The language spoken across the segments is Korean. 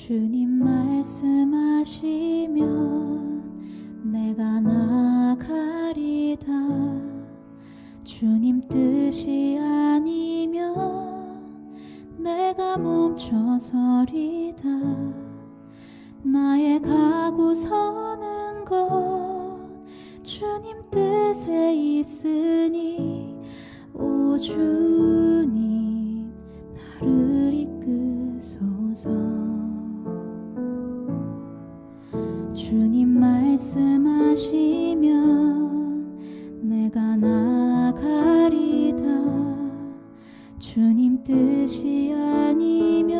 주님 말씀하시면 내가 나가리다. 주님 뜻이 아니면 내가 멈춰서리다. 나의 가고 서는 것 주님 뜻에 있으니 오 주님 나를 이끄소서. 주님 말씀하시면 내가 나가리다. 주님 뜻이 아니면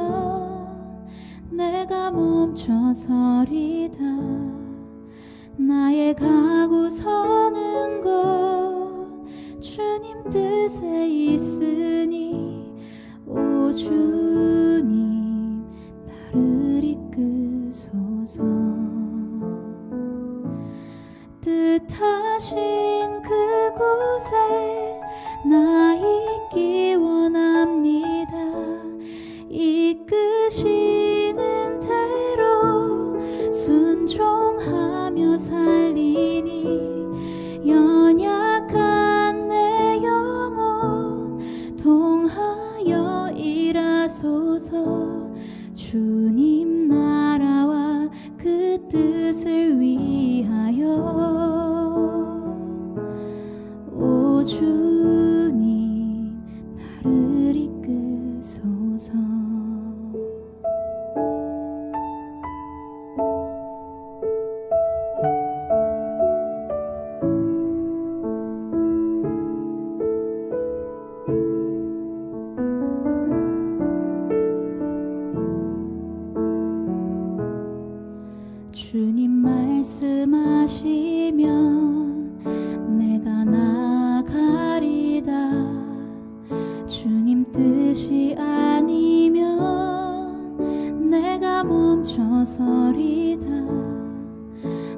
내가 멈춰서리다. 나의 가고 서는 것 주님 뜻에 있으니 오 주님 나를 이끄소서. 뜻하신 그곳에 나 있기 원합니다. 이끄시는 대로 순종하며 살리니 연약한 내 영혼 통하여 일하소서. 주님 나라와 그 뜻을 위하여 오 주님 나를 이끄소서. 주님 말씀하시면 내가 나가리다. 주님 뜻이 아니면 내가 멈춰서리다.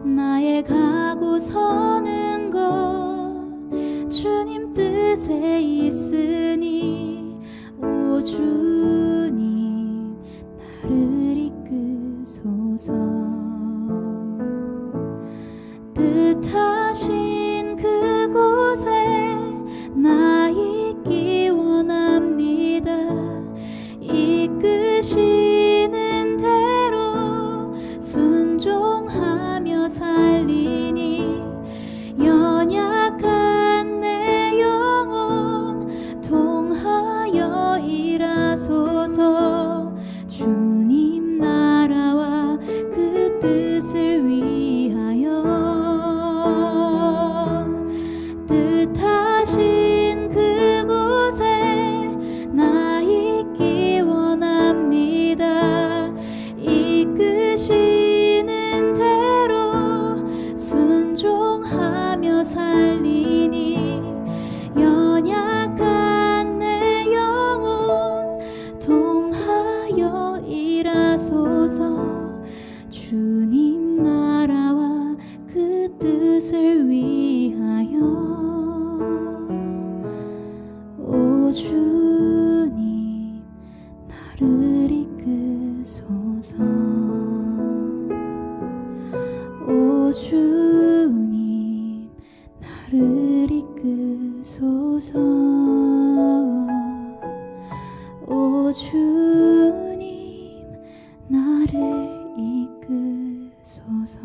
나의 가고 서는 것 주님 뜻에 있으니 오 주님 나를 이끄소서. 뜻하신 그곳에 나 있기 원합니다. 이끄시는 대로 순종하며 살리니 연약한 내 영혼 통하여 일하소서. 주님 나라와 그 뜻을 위하여 뜻하신 그곳에 나 있기 원합니다. 이끄시는 대로 순종하며 살리니 연약한 내 영혼 통하여 일하소서. 주님 나라와 그 뜻을 위하여 오 주님 나를 이끄소서. 오 주님 나를 이끄소서. 오 주님 나를 이끄소서.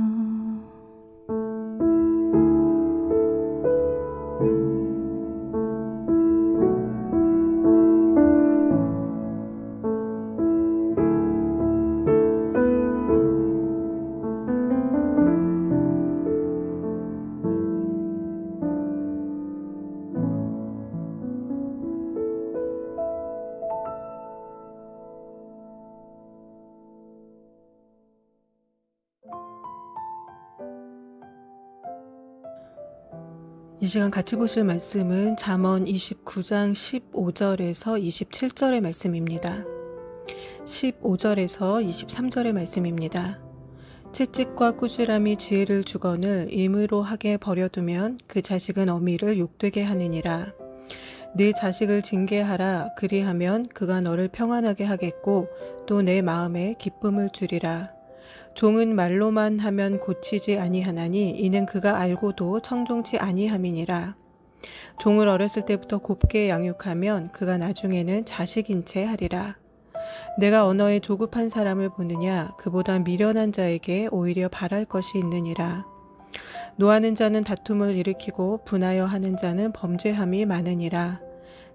이 시간 같이 보실 말씀은 잠언 29장 15절에서 27절의 말씀입니다. 15절에서 23절의 말씀입니다. 채찍과 꾸지람이 지혜를 주거늘 임의로 하게 버려두면 그 자식은 어미를 욕되게 하느니라. 네 자식을 징계하라. 그리하면 그가 너를 평안하게 하겠고 또 내 마음에 기쁨을 주리라. 종은 말로만 하면 고치지 아니하나니 이는 그가 알고도 청종치 아니함이니라. 종을 어렸을 때부터 곱게 양육하면 그가 나중에는 자식인 채 하리라. 내가 언어에 조급한 사람을 보느냐? 그보다 미련한 자에게 오히려 바랄 것이 있느니라. 노하는 자는 다툼을 일으키고 분하여 하는 자는 범죄함이 많으니라.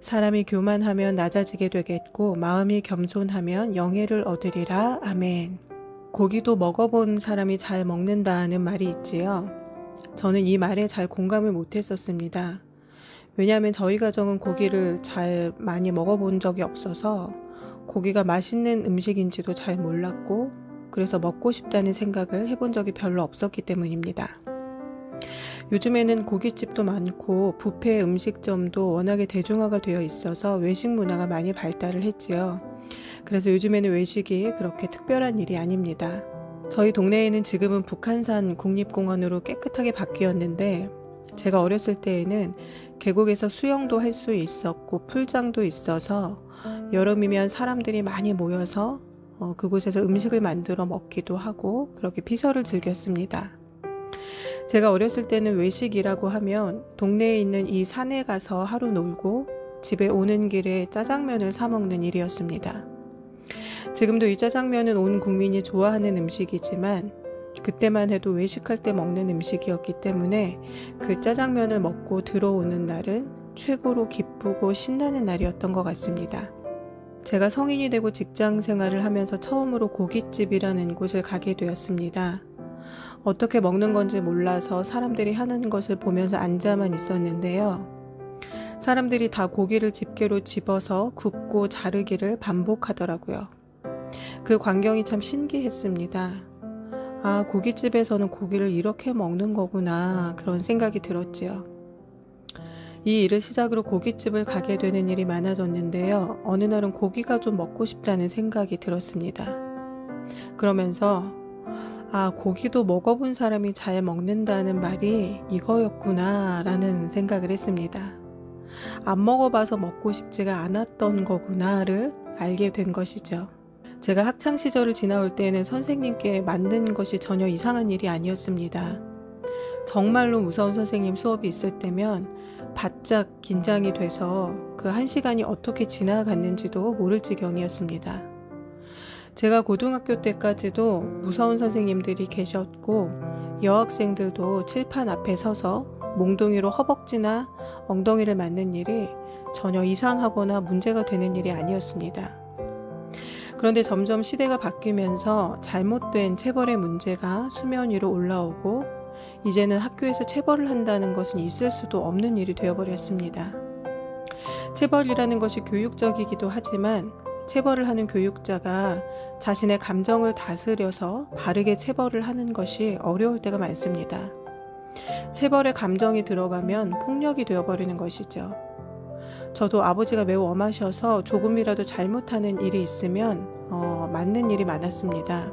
사람이 교만하면 낮아지게 되겠고 마음이 겸손하면 영예를 얻으리라. 아멘. 고기도 먹어본 사람이 잘 먹는다는 말이 있지요. 저는 이 말에 잘 공감을 못했었습니다. 왜냐하면 저희 가정은 고기를 잘 많이 먹어본 적이 없어서 고기가 맛있는 음식인지도 잘 몰랐고 그래서 먹고 싶다는 생각을 해본 적이 별로 없었기 때문입니다. 요즘에는 고깃집도 많고 뷔페 음식점도 워낙에 대중화가 되어 있어서 외식 문화가 많이 발달을 했지요. 그래서 요즘에는 외식이 그렇게 특별한 일이 아닙니다. 저희 동네에는 지금은 북한산 국립공원으로 깨끗하게 바뀌었는데 제가 어렸을 때에는 계곡에서 수영도 할 수 있었고 풀장도 있어서 여름이면 사람들이 많이 모여서 그곳에서 음식을 만들어 먹기도 하고 그렇게 피서를 즐겼습니다. 제가 어렸을 때는 외식이라고 하면 동네에 있는 이 산에 가서 하루 놀고 집에 오는 길에 짜장면을 사 먹는 일이었습니다. 지금도 이 짜장면은 온 국민이 좋아하는 음식이지만 그때만 해도 외식할 때 먹는 음식이었기 때문에 그 짜장면을 먹고 들어오는 날은 최고로 기쁘고 신나는 날이었던 것 같습니다. 제가 성인이 되고 직장 생활을 하면서 처음으로 고깃집이라는 곳을 가게 되었습니다. 어떻게 먹는 건지 몰라서 사람들이 하는 것을 보면서 앉아만 있었는데요. 사람들이 다 고기를 집게로 집어서 굽고 자르기를 반복하더라고요. 그 광경이 참 신기했습니다. 아, 고깃집에서는 고기를 이렇게 먹는 거구나 그런 생각이 들었지요. 이 일을 시작으로 고깃집을 가게 되는 일이 많아졌는데요. 어느 날은 고기가 좀 먹고 싶다는 생각이 들었습니다. 그러면서 아, 고기도 먹어본 사람이 잘 먹는다는 말이 이거였구나 라는 생각을 했습니다. 안 먹어봐서 먹고 싶지가 않았던 거구나를 알게 된 것이죠. 제가 학창시절을 지나올 때에는 선생님께 맞는 것이 전혀 이상한 일이 아니었습니다. 정말로 무서운 선생님 수업이 있을 때면 바짝 긴장이 돼서 그 1시간이 어떻게 지나갔는지도 모를 지경이었습니다. 제가 고등학교 때까지도 무서운 선생님들이 계셨고 여학생들도 칠판 앞에 서서 몽둥이로 허벅지나 엉덩이를 맞는 일이 전혀 이상하거나 문제가 되는 일이 아니었습니다. 그런데 점점 시대가 바뀌면서 잘못된 체벌의 문제가 수면 위로 올라오고 이제는 학교에서 체벌을 한다는 것은 있을 수도 없는 일이 되어버렸습니다. 체벌이라는 것이 교육적이기도 하지만 체벌을 하는 교육자가 자신의 감정을 다스려서 바르게 체벌을 하는 것이 어려울 때가 많습니다. 체벌에 감정이 들어가면 폭력이 되어버리는 것이죠. 저도 아버지가 매우 엄하셔서 조금이라도 잘못하는 일이 있으면 맞는 일이 많았습니다.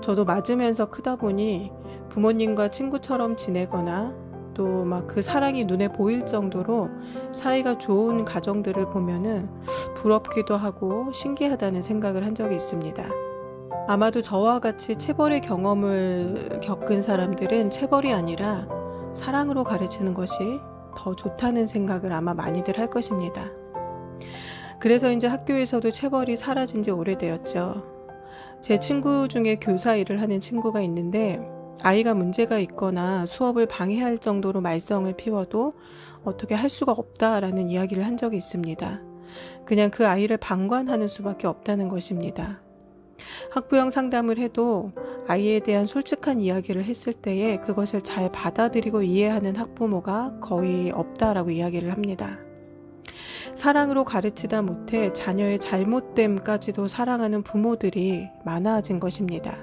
저도 맞으면서 크다 보니 부모님과 친구처럼 지내거나 또 막 그 사랑이 눈에 보일 정도로 사이가 좋은 가정들을 보면은 부럽기도 하고 신기하다는 생각을 한 적이 있습니다. 아마도 저와 같이 체벌의 경험을 겪은 사람들은 체벌이 아니라 사랑으로 가르치는 것이 더 좋다는 생각을 아마 많이들 할 것입니다. 그래서 이제 학교에서도 체벌이 사라진 지 오래되었죠. 제 친구 중에 교사 일을 하는 친구가 있는데 아이가 문제가 있거나 수업을 방해할 정도로 말썽을 피워도 어떻게 할 수가 없다라는 이야기를 한 적이 있습니다. 그냥 그 아이를 방관하는 수밖에 없다는 것입니다. 학부형 상담을 해도 아이에 대한 솔직한 이야기를 했을 때에 그것을 잘 받아들이고 이해하는 학부모가 거의 없다라고 이야기를 합니다. 사랑으로 가르치다 못해 자녀의 잘못됨까지도 사랑하는 부모들이 많아진 것입니다.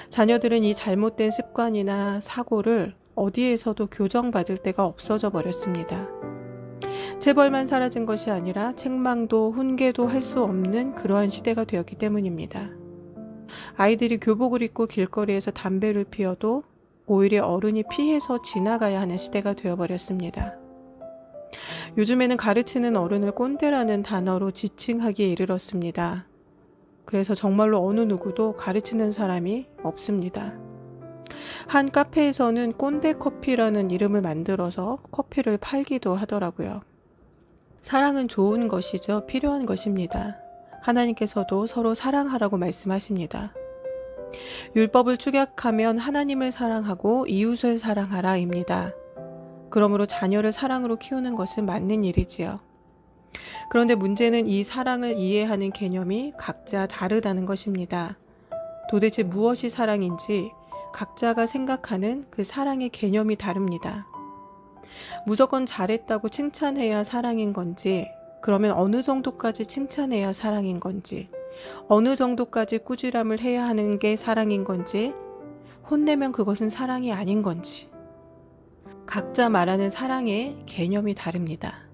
자녀들은 이 잘못된 습관이나 사고를 어디에서도 교정받을 데가 없어져 버렸습니다. 체벌만 사라진 것이 아니라 책망도 훈계도 할 수 없는 그러한 시대가 되었기 때문입니다. 아이들이 교복을 입고 길거리에서 담배를 피워도 오히려 어른이 피해서 지나가야 하는 시대가 되어버렸습니다. 요즘에는 가르치는 어른을 꼰대라는 단어로 지칭하기에 이르렀습니다. 그래서 정말로 어느 누구도 가르치는 사람이 없습니다. 한 카페에서는 꼰대 커피라는 이름을 만들어서 커피를 팔기도 하더라고요. 사랑은 좋은 것이죠. 필요한 것입니다. 하나님께서도 서로 사랑하라고 말씀하십니다. 율법을 축약하면 하나님을 사랑하고 이웃을 사랑하라입니다. 그러므로 자녀를 사랑으로 키우는 것은 맞는 일이지요. 그런데 문제는 이 사랑을 이해하는 개념이 각자 다르다는 것입니다. 도대체 무엇이 사랑인지 각자가 생각하는 그 사랑의 개념이 다릅니다. 무조건 잘했다고 칭찬해야 사랑인 건지, 그러면 어느 정도까지 칭찬해야 사랑인 건지, 어느 정도까지 꾸지람을 해야 하는 게 사랑인 건지, 혼내면 그것은 사랑이 아닌 건지, 각자 말하는 사랑의 개념이 다릅니다.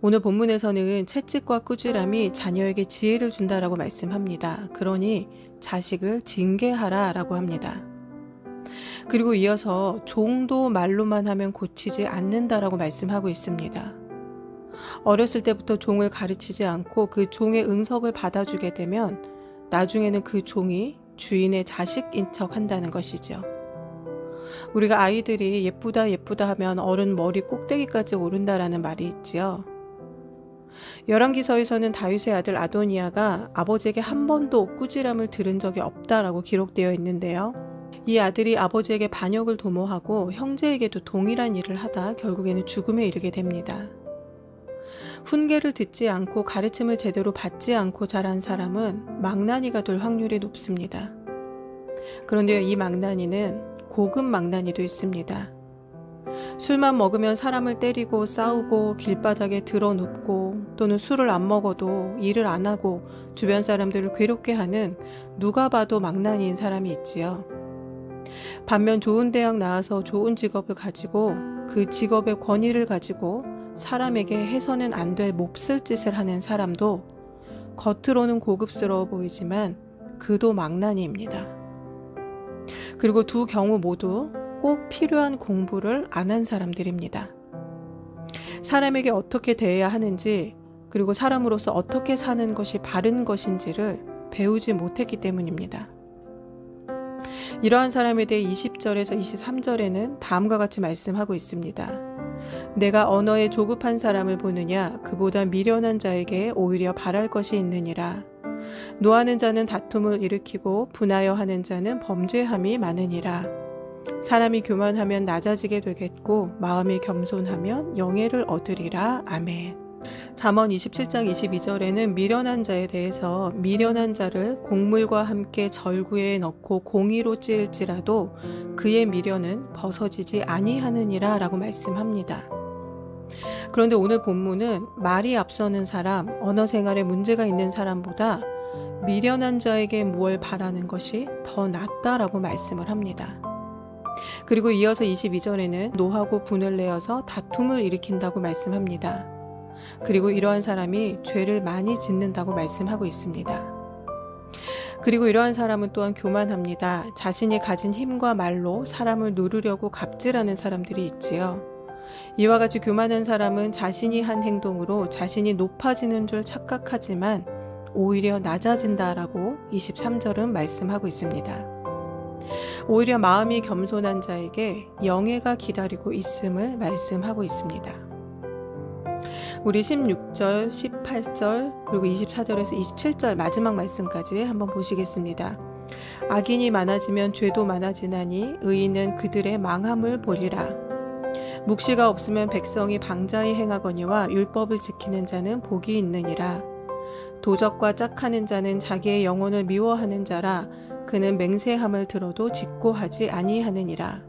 오늘 본문에서는 채찍과 꾸지람이 자녀에게 지혜를 준다라고 말씀합니다. 그러니 자식을 징계하라 라고 합니다. 그리고 이어서 종도 말로만 하면 고치지 않는다라고 말씀하고 있습니다. 어렸을 때부터 종을 가르치지 않고 그 종의 응석을 받아주게 되면 나중에는 그 종이 주인의 자식인 척 한다는 것이죠. 우리가 아이들이 예쁘다 예쁘다 하면 어른 머리 꼭대기까지 오른다라는 말이 있지요. 열왕기서에서는 다윗의 아들 아도니아가 아버지에게 한 번도 꾸지람을 들은 적이 없다라고 기록되어 있는데요. 이 아들이 아버지에게 반역을 도모하고 형제에게도 동일한 일을 하다 결국에는 죽음에 이르게 됩니다. 훈계를 듣지 않고 가르침을 제대로 받지 않고 자란 사람은 망나니가 될 확률이 높습니다. 그런데 이 망나니는 고급 망나니도 있습니다. 술만 먹으면 사람을 때리고 싸우고 길바닥에 드러눕고 또는 술을 안 먹어도 일을 안 하고 주변 사람들을 괴롭게 하는 누가 봐도 망나니인 사람이 있지요. 반면 좋은 대학 나와서 좋은 직업을 가지고 그 직업의 권위를 가지고 사람에게 해서는 안 될 몹쓸 짓을 하는 사람도 겉으로는 고급스러워 보이지만 그도 망나니입니다. 그리고 두 경우 모두 꼭 필요한 공부를 안 한 사람들입니다. 사람에게 어떻게 대해야 하는지, 그리고 사람으로서 어떻게 사는 것이 바른 것인지를 배우지 못했기 때문입니다. 이러한 사람에 대해 20절에서 23절에는 다음과 같이 말씀하고 있습니다. 내가 언어에 조급한 사람을 보느냐, 그보다 미련한 자에게 오히려 바랄 것이 있느니라. 노하는 자는 다툼을 일으키고 분하여 하는 자는 범죄함이 많으니라. 사람이 교만하면 낮아지게 되겠고 마음이 겸손하면 영예를 얻으리라. 아멘. 잠언 27장 22절에는 미련한 자에 대해서 미련한 자를 곡물과 함께 절구에 넣고 공의로 찌을지라도 그의 미련은 벗어지지 아니하느니라 라고 말씀합니다. 그런데 오늘 본문은 말이 앞서는 사람, 언어 생활에 문제가 있는 사람보다 미련한 자에게 무엇을 바라는 것이 더 낫다라고 말씀을 합니다. 그리고 이어서 22절에는 노하고 분을 내어서 다툼을 일으킨다고 말씀합니다. 그리고 이러한 사람이 죄를 많이 짓는다고 말씀하고 있습니다. 그리고 이러한 사람은 또한 교만합니다. 자신이 가진 힘과 말로 사람을 누르려고 갑질하는 사람들이 있지요. 이와 같이 교만한 사람은 자신이 한 행동으로 자신이 높아지는 줄 착각하지만 오히려 낮아진다라고 23절은 말씀하고 있습니다. 오히려 마음이 겸손한 자에게 영예가 기다리고 있음을 말씀하고 있습니다. 우리 16절, 18절, 그리고 24절에서 27절 마지막 말씀까지 한번 보시겠습니다. 악인이 많아지면 죄도 많아지나니 의인은 그들의 망함을 보리라. 묵시가 없으면 백성이 방자히 행하거니와 율법을 지키는 자는 복이 있느니라. 도적과 짝하는 자는 자기의 영혼을 미워하는 자라. 그는 맹세함을 들어도 직고하지 아니하느니라.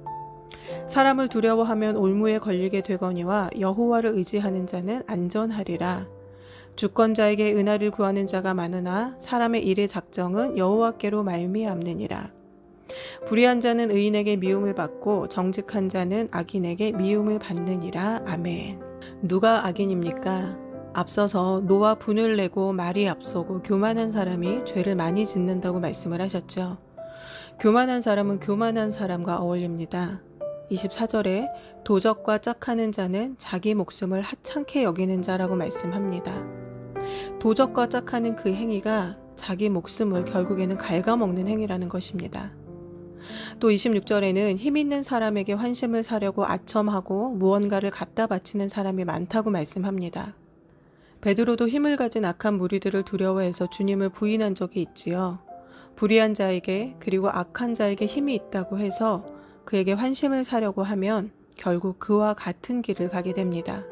사람을 두려워하면 올무에 걸리게 되거니와 여호와를 의지하는 자는 안전하리라. 주권자에게 은혜를 구하는 자가 많으나 사람의 일의 작정은 여호와께로 말미암느니라. 불의한 자는 의인에게 미움을 받고 정직한 자는 악인에게 미움을 받느니라. 아멘. 누가 악인입니까? 앞서서 노와 분을 내고 말이 앞서고 교만한 사람이 죄를 많이 짓는다고 말씀을 하셨죠. 교만한 사람은 교만한 사람과 어울립니다. 24절에 도적과 짝하는 자는 자기 목숨을 하찮게 여기는 자라고 말씀합니다. 도적과 짝하는 그 행위가 자기 목숨을 결국에는 갉아먹는 행위라는 것입니다. 또 26절에는 힘 있는 사람에게 환심을 사려고 아첨하고 무언가를 갖다 바치는 사람이 많다고 말씀합니다. 베드로도 힘을 가진 악한 무리들을 두려워해서 주님을 부인한 적이 있지요. 불의한 자에게 그리고 악한 자에게 힘이 있다고 해서 그에게 환심을 사려고 하면 결국 그와 같은 길을 가게 됩니다.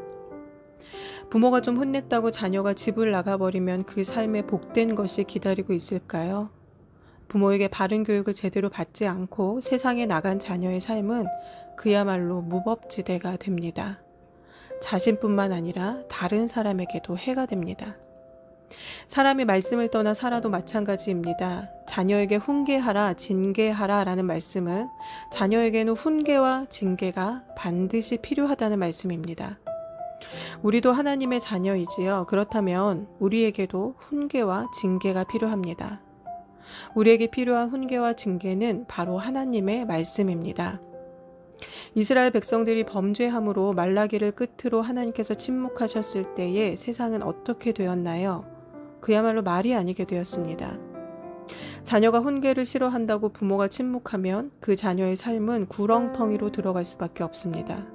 부모가 좀 혼냈다고 자녀가 집을 나가버리면 그 삶에 복된 것이 기다리고 있을까요? 부모에게 바른 교육을 제대로 받지 않고 세상에 나간 자녀의 삶은 그야말로 무법지대가 됩니다. 자신뿐만 아니라 다른 사람에게도 해가 됩니다. 사람이 말씀을 떠나 살아도 마찬가지입니다. 자녀에게 훈계하라, 징계하라 라는 말씀은 자녀에게는 훈계와 징계가 반드시 필요하다는 말씀입니다. 우리도 하나님의 자녀이지요. 그렇다면 우리에게도 훈계와 징계가 필요합니다. 우리에게 필요한 훈계와 징계는 바로 하나님의 말씀입니다. 이스라엘 백성들이 범죄함으로 말라기를 끝으로 하나님께서 침묵하셨을 때에 세상은 어떻게 되었나요? 그야말로 말이 아니게 되었습니다. 자녀가 훈계를 싫어한다고 부모가 침묵하면 그 자녀의 삶은 구렁텅이로 들어갈 수밖에 없습니다.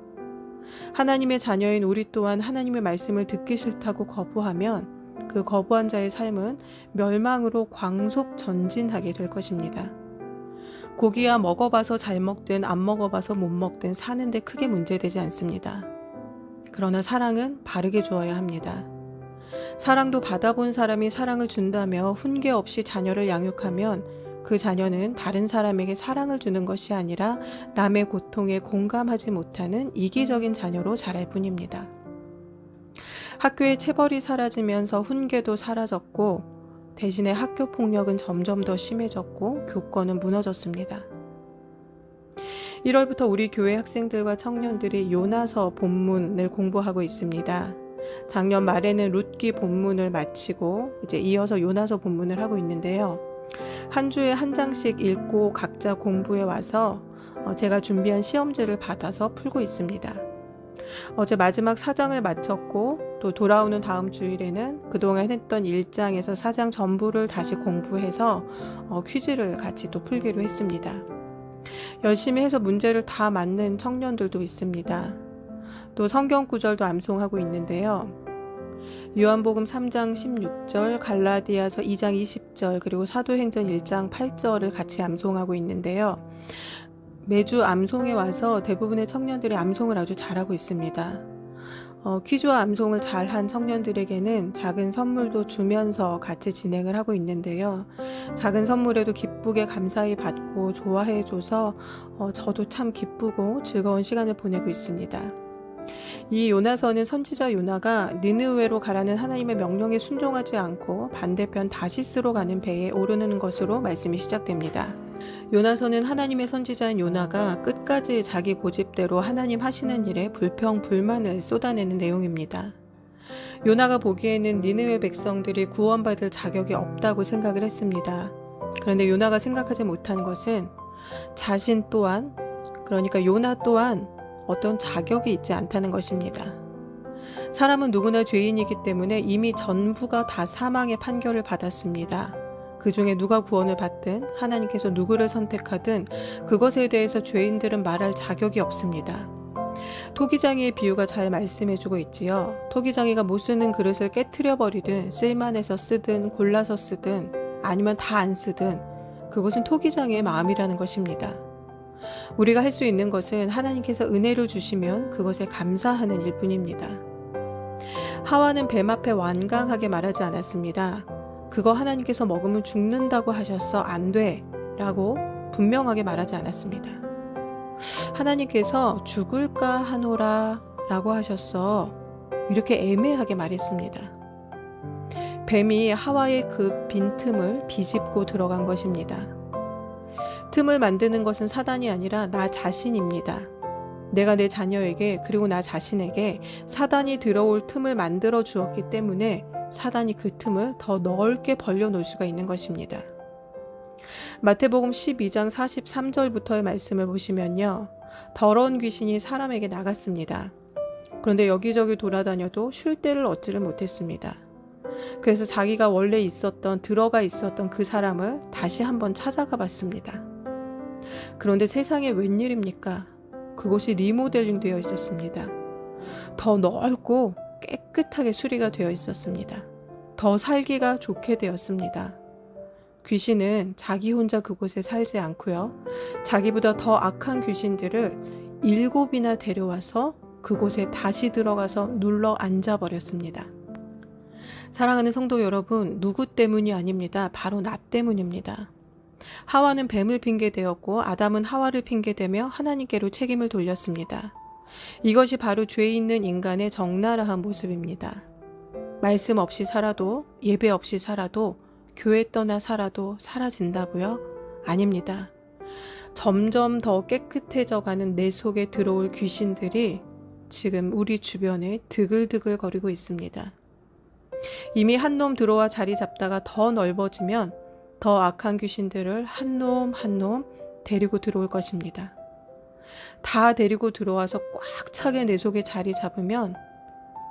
하나님의 자녀인 우리 또한 하나님의 말씀을 듣기 싫다고 거부하면 그 거부한 자의 삶은 멸망으로 광속 전진하게 될 것입니다. 고기야 먹어봐서 잘 먹든 안 먹어봐서 못 먹든 사는데 크게 문제되지 않습니다. 그러나 사랑은 바르게 주어야 합니다. 사랑도 받아본 사람이 사랑을 준다며 훈계 없이 자녀를 양육하면 그 자녀는 다른 사람에게 사랑을 주는 것이 아니라 남의 고통에 공감하지 못하는 이기적인 자녀로 자랄 뿐입니다. 학교의 체벌이 사라지면서 훈계도 사라졌고 대신에 학교 폭력은 점점 더 심해졌고 교권은 무너졌습니다. 1월부터 우리 교회 학생들과 청년들이 요나서 본문을 공부하고 있습니다. 작년 말에는 룻기 본문을 마치고 이제 이어서 요나서 본문을 하고 있는데요. 한 주에 한 장씩 읽고 각자 공부해 와서 제가 준비한 시험지를 받아서 풀고 있습니다. 어제 마지막 4장을 마쳤고 또 돌아오는 다음 주일에는 그동안 했던 1장에서 4장 전부를 다시 공부해서 퀴즈를 같이 또 풀기로 했습니다. 열심히 해서 문제를 다 맞는 청년들도 있습니다. 또 성경 구절도 암송하고 있는데요. 요한복음 3장 16절, 갈라디아서 2장 20절, 그리고 사도행전 1장 8절을 같이 암송하고 있는데요. 매주 암송에 와서 대부분의 청년들이 암송을 아주 잘하고 있습니다. 퀴즈와 암송을 잘한 청년들에게는 작은 선물도 주면서 같이 진행을 하고 있는데요. 작은 선물에도 기쁘게 감사히 받고 좋아해줘서 저도 참 기쁘고 즐거운 시간을 보내고 있습니다. 이 요나서는 선지자 요나가 니느웨로 가라는 하나님의 명령에 순종하지 않고 반대편 다시스로 가는 배에 오르는 것으로 말씀이 시작됩니다. 요나서는 하나님의 선지자인 요나가 끝까지 자기 고집대로 하나님 하시는 일에 불평불만을 쏟아내는 내용입니다. 요나가 보기에는 니느웨 백성들이 구원받을 자격이 없다고 생각을 했습니다. 그런데 요나가 생각하지 못한 것은 자신 또한, 그러니까 요나 또한 어떤 자격이 있지 않다는 것입니다. 사람은 누구나 죄인이기 때문에 이미 전부가 다 사망의 판결을 받았습니다. 그 중에 누가 구원을 받든 하나님께서 누구를 선택하든 그것에 대해서 죄인들은 말할 자격이 없습니다. 토기장이의 비유가 잘 말씀해주고 있지요. 토기장이가 못 쓰는 그릇을 깨트려 버리든 쓸만해서 쓰든 골라서 쓰든 아니면 다 안 쓰든 그것은 토기장이의 마음이라는 것입니다. 우리가 할 수 있는 것은 하나님께서 은혜를 주시면 그것에 감사하는 일뿐입니다. 하와는 뱀 앞에 완강하게 말하지 않았습니다. 그거 하나님께서 먹으면 죽는다고 하셨어, 안 돼 라고 분명하게 말하지 않았습니다. 하나님께서 죽을까 하노라 라고 하셨어, 이렇게 애매하게 말했습니다. 뱀이 하와의 그 빈틈을 비집고 들어간 것입니다. 틈을 만드는 것은 사단이 아니라 나 자신입니다. 내가 내 자녀에게 그리고 나 자신에게 사단이 들어올 틈을 만들어 주었기 때문에 사단이 그 틈을 더 넓게 벌려놓을 수가 있는 것입니다. 마태복음 12장 43절부터의 말씀을 보시면요. 더러운 귀신이 사람에게 나갔습니다. 그런데 여기저기 돌아다녀도 쉴 데를 얻지를 못했습니다. 그래서 자기가 원래 들어가 있었던 그 사람을 다시 한번 찾아가 봤습니다. 그런데 세상에 웬일입니까? 그곳이 리모델링 되어 있었습니다. 더 넓고 깨끗하게 수리가 되어 있었습니다. 더 살기가 좋게 되었습니다. 귀신은 자기 혼자 그곳에 살지 않고요. 자기보다 더 악한 귀신들을 7이나 데려와서 그곳에 다시 들어가서 눌러 앉아버렸습니다. 사랑하는 성도 여러분, 누구 때문이 아닙니다. 바로 나 때문입니다. 하와는 뱀을 핑계대었고 아담은 하와를 핑계대며 하나님께로 책임을 돌렸습니다. 이것이 바로 죄 있는 인간의 적나라한 모습입니다. 말씀 없이 살아도, 예배 없이 살아도, 교회 떠나 살아도 사라진다고요? 아닙니다. 점점 더 깨끗해져가는 내 속에 들어올 귀신들이 지금 우리 주변에 드글드글 거리고 있습니다. 이미 한 놈 들어와 자리 잡다가 더 넓어지면 더 악한 귀신들을 한 놈 한 놈 데리고 들어올 것입니다. 다 데리고 들어와서 꽉 차게 내 속에 자리 잡으면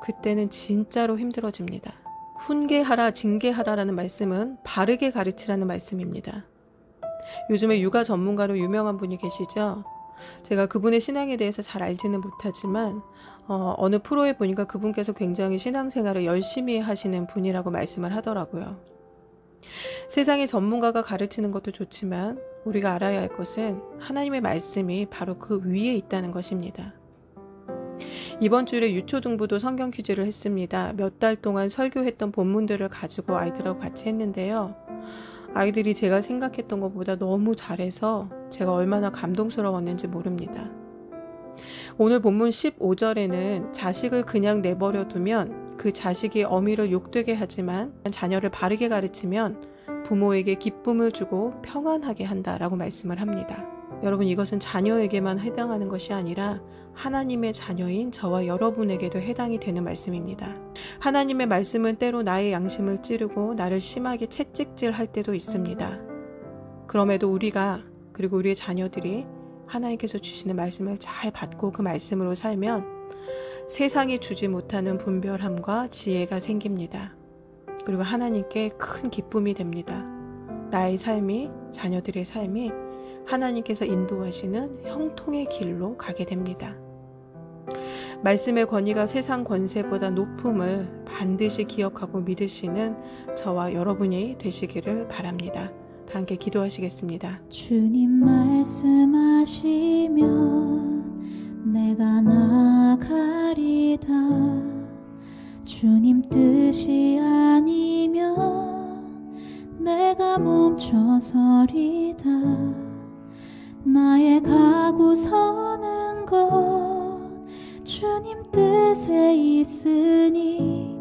그때는 진짜로 힘들어집니다. 훈계하라, 징계하라라는 말씀은 바르게 가르치라는 말씀입니다. 요즘에 육아 전문가로 유명한 분이 계시죠? 제가 그분의 신앙에 대해서 잘 알지는 못하지만 어느 프로에 보니까 그분께서 굉장히 신앙생활을 열심히 하시는 분이라고 말씀을 하더라고요. 세상의 전문가가 가르치는 것도 좋지만 우리가 알아야 할 것은 하나님의 말씀이 바로 그 위에 있다는 것입니다. 이번 주일에 유초등부도 성경 퀴즈를 했습니다. 몇 달 동안 설교했던 본문들을 가지고 아이들하고 같이 했는데요. 아이들이 제가 생각했던 것보다 너무 잘해서 제가 얼마나 감동스러웠는지 모릅니다. 오늘 본문 15절에는 자식을 그냥 내버려 두면 그 자식이 어미를 욕되게 하지만 자녀를 바르게 가르치면 부모에게 기쁨을 주고 평안하게 한다라고 말씀을 합니다. 여러분, 이것은 자녀에게만 해당하는 것이 아니라 하나님의 자녀인 저와 여러분에게도 해당이 되는 말씀입니다. 하나님의 말씀은 때로 나의 양심을 찌르고 나를 심하게 채찍질할 때도 있습니다. 그럼에도 우리가 그리고 우리의 자녀들이 하나님께서 주시는 말씀을 잘 받고 그 말씀으로 살면 세상이 주지 못하는 분별함과 지혜가 생깁니다. 그리고 하나님께 큰 기쁨이 됩니다. 나의 삶이, 자녀들의 삶이 하나님께서 인도하시는 형통의 길로 가게 됩니다. 말씀의 권위가 세상 권세보다 높음을 반드시 기억하고 믿으시는 저와 여러분이 되시기를 바랍니다. 다 함께 기도하시겠습니다. 주님 말씀하시면 내가 나가리다. 주님 뜻이 아니면 내가 멈춰서리다. 나의 가고 서는 것 주님 뜻에 있으니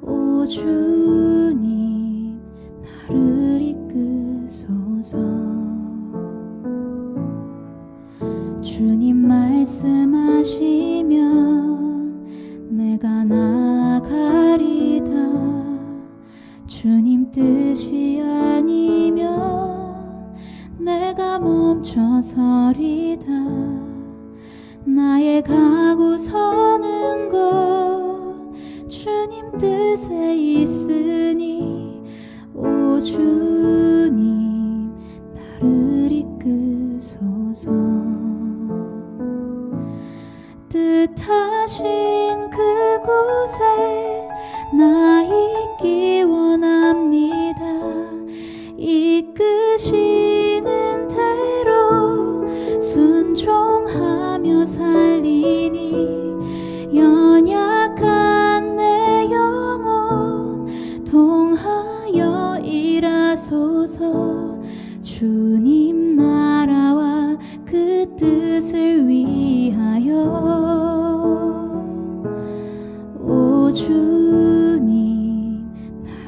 오 주님 나를 이끄소서. 주님 말씀하시면 내가 나가리다. 주님 뜻이 아니면 내가 멈춰서리다. 나의 가고 서는 것 주님 뜻에 있으니 오 주님 나를 이끄소서. 뜻하신 그곳에 나 있기 원합니다. 이끄시는 대로 순종하며 살리니 연약한 내 영혼 통하여 일하소서. 주님 나라와 그 뜻을 위하여 오 주님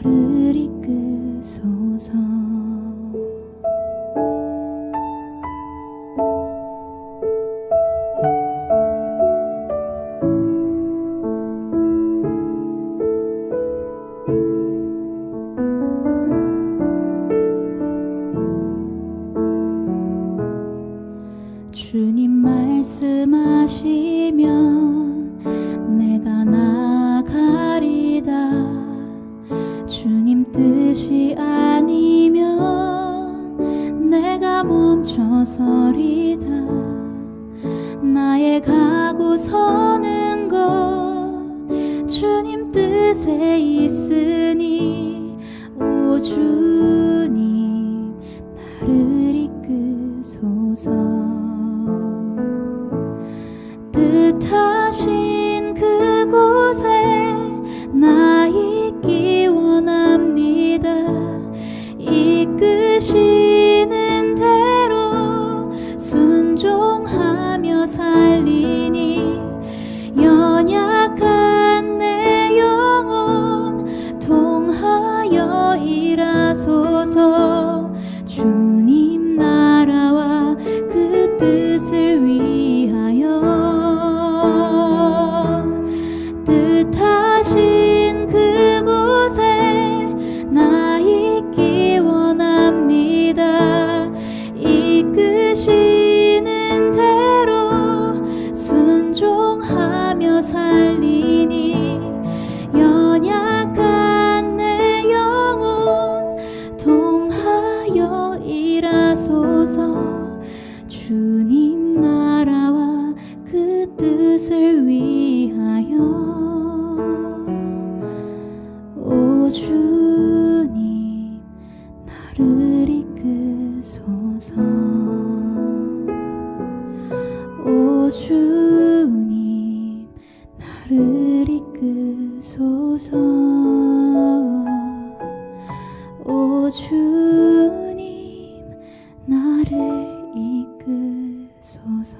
나를 이끄소서. 주님 말씀 뜻에 있으니 오 주님 나를 이끄소서. 뜻하신 그곳에 나 있기 원합니다. 이끄시는 대로 순종하며 살리니 연약한 내 영혼 통하여 일하소서. 주님 나라와 그 뜻을 위하여 뜻하신 그곳에 나 있기 원합니다. 이끄시는 대로 순종하며 살리니 연약한 내 영혼 통하여 일하소서. 주님 나라와 그 뜻을 위하여 오 주님 나를 이끄소서. 오 주님 나를 이끄소서. 오 주님 나를 이끄소서.